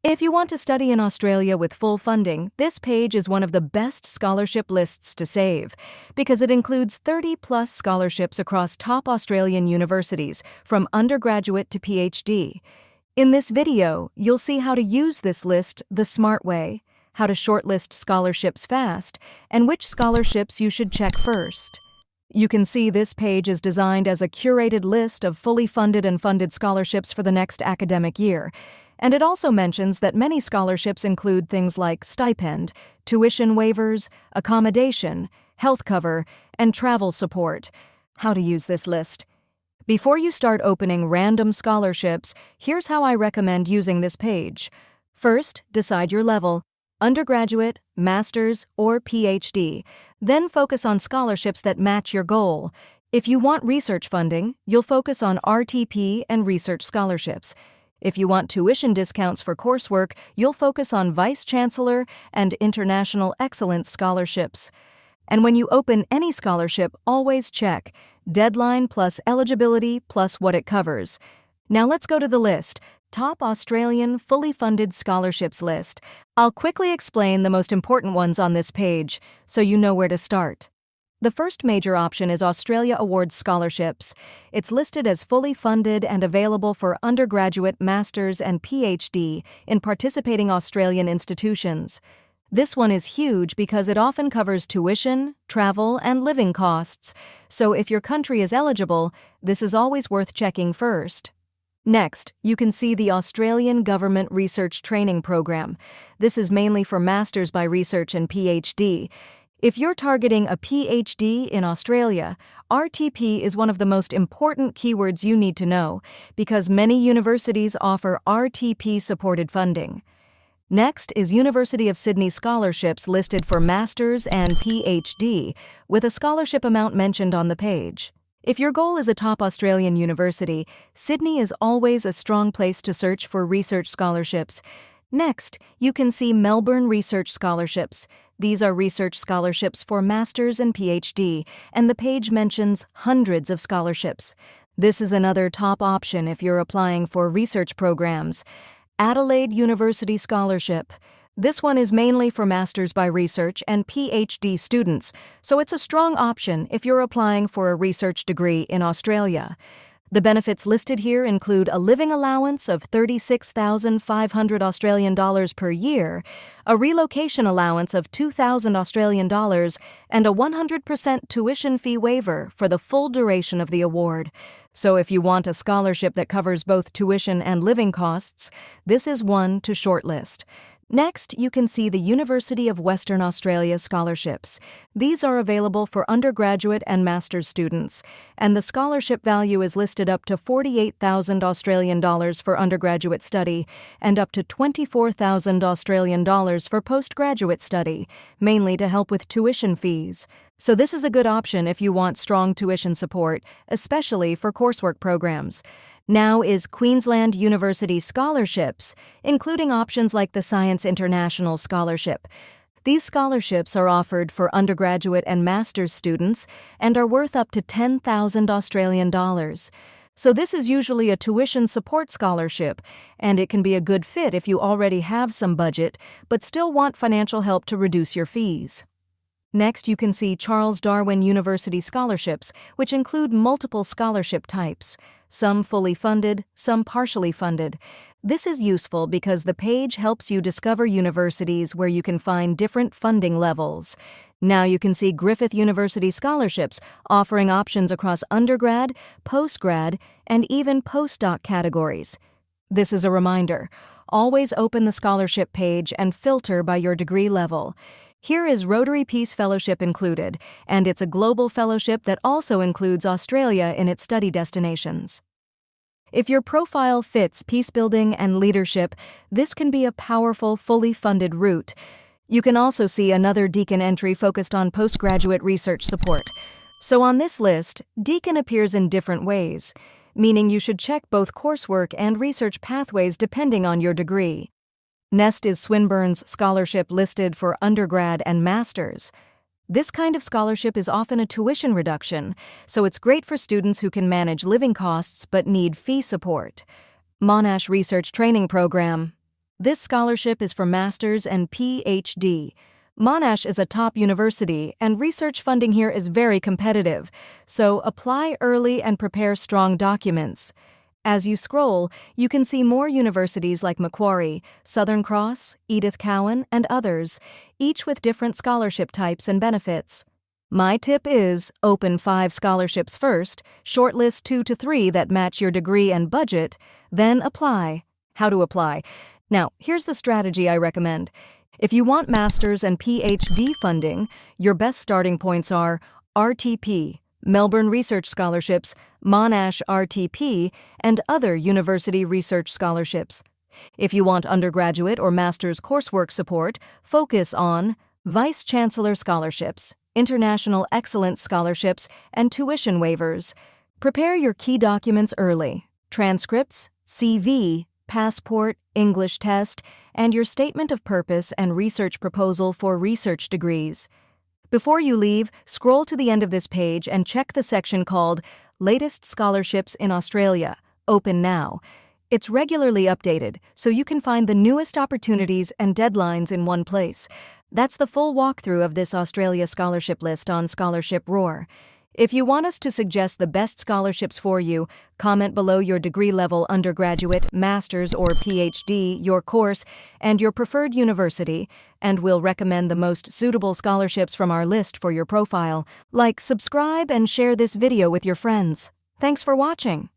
If you want to study in Australia with full funding, this page is one of the best scholarship lists to save because it includes 30-plus scholarships across top Australian universities, from undergraduate to PhD. In this video, you'll see how to use this list the smart way, how to shortlist scholarships fast, and which scholarships you should check first. You can see this page is designed as a curated list of fully funded and funded scholarships for the next academic year. And it also mentions that many scholarships include things like stipend, tuition waivers, accommodation, health cover, and travel support. How to use this list. Before you start opening random scholarships, here's how I recommend using this page. First, decide your level: undergraduate, master's, or PhD. Then focus on scholarships that match your goal. If you want research funding, you'll focus on RTP and research scholarships. If you want tuition discounts for coursework, you'll focus on Vice Chancellor and International Excellence scholarships. And when you open any scholarship, always check deadline plus eligibility plus what it covers. Now let's go to the list. Top Australian Fully Funded Scholarships List. I'll quickly explain the most important ones on this page, so you know where to start. The first major option is Australia Awards Scholarships. It's listed as fully funded and available for undergraduate, master's, and PhD in participating Australian institutions. This one is huge because it often covers tuition, travel, and living costs. So if your country is eligible, this is always worth checking first. Next, you can see the Australian Government Research Training Program. This is mainly for Masters by Research and PhD. If you're targeting a PhD in Australia, RTP is one of the most important keywords you need to know because many universities offer RTP-supported funding. Next is University of Sydney scholarships listed for Masters and PhD, with a scholarship amount mentioned on the page. If your goal is a top Australian university, Sydney is always a strong place to search for research scholarships. Next, you can see Melbourne Research Scholarships. These are research scholarships for Masters and PhD, and the page mentions hundreds of scholarships. This is another top option if you're applying for research programs. Adelaide University Scholarship. This one is mainly for Masters by Research and PhD students, so it's a strong option if you're applying for a research degree in Australia. The benefits listed here include a living allowance of 36,500 Australian dollars per year, a relocation allowance of 2,000 Australian dollars, and a 100% tuition fee waiver for the full duration of the award. So if you want a scholarship that covers both tuition and living costs, this is one to shortlist. Next, you can see the University of Western Australia scholarships. These are available for undergraduate and master's students, and the scholarship value is listed up to 48,000 Australian dollars for undergraduate study and up to 24,000 Australian dollars for postgraduate study, mainly to help with tuition fees. So this is a good option if you want strong tuition support, especially for coursework programs. Now is Queensland University scholarships, including options like the Science International Scholarship. These scholarships are offered for undergraduate and master's students and are worth up to 10,000 Australian dollars. So this is usually a tuition support scholarship, and it can be a good fit if you already have some budget but still want financial help to reduce your fees. Next, you can see Charles Darwin University scholarships, which include multiple scholarship types, some fully funded, some partially funded. This is useful because the page helps you discover universities where you can find different funding levels. Now you can see Griffith University scholarships, offering options across undergrad, postgrad, and even postdoc categories. This is a reminder. Always open the scholarship page and filter by your degree level. Here is Rotary Peace Fellowship included, and it's a global fellowship that also includes Australia in its study destinations. If your profile fits peacebuilding and leadership, this can be a powerful, fully funded route. You can also see another Deakin entry focused on postgraduate research support. So on this list, Deakin appears in different ways, meaning you should check both coursework and research pathways depending on your degree. Next is Swinburne's scholarship listed for undergrad and master's. This kind of scholarship is often a tuition reduction, so it's great for students who can manage living costs but need fee support. Monash Research Training Program. This scholarship is for Master's and PhD. Monash is a top university, and research funding here is very competitive, so apply early and prepare strong documents. As you scroll, you can see more universities like Macquarie, Southern Cross, Edith Cowan, and others, each with different scholarship types and benefits. My tip is open 5 scholarships first, shortlist 2 to 3 that match your degree and budget, then apply. How to apply? Now, here's the strategy I recommend. If you want master's and PhD funding, your best starting points are RTP, Melbourne Research Scholarships, Monash RTP, and other university research scholarships. If you want undergraduate or master's coursework support, focus on Vice Chancellor Scholarships, International Excellence Scholarships, and tuition waivers. Prepare your key documents early: transcripts, CV, passport, English test, and your statement of purpose and research proposal for research degrees. Before you leave, scroll to the end of this page and check the section called Latest Scholarships in Australia, Open Now. It's regularly updated, so you can find the newest opportunities and deadlines in one place. That's the full walkthrough of this Australia scholarship list on Scholarship Roar. If you want us to suggest the best scholarships for you, comment below your degree level undergraduate, master's, or PhD, your course, and your preferred university, and we'll recommend the most suitable scholarships from our list for your profile. Like, subscribe, and share this video with your friends. Thanks for watching.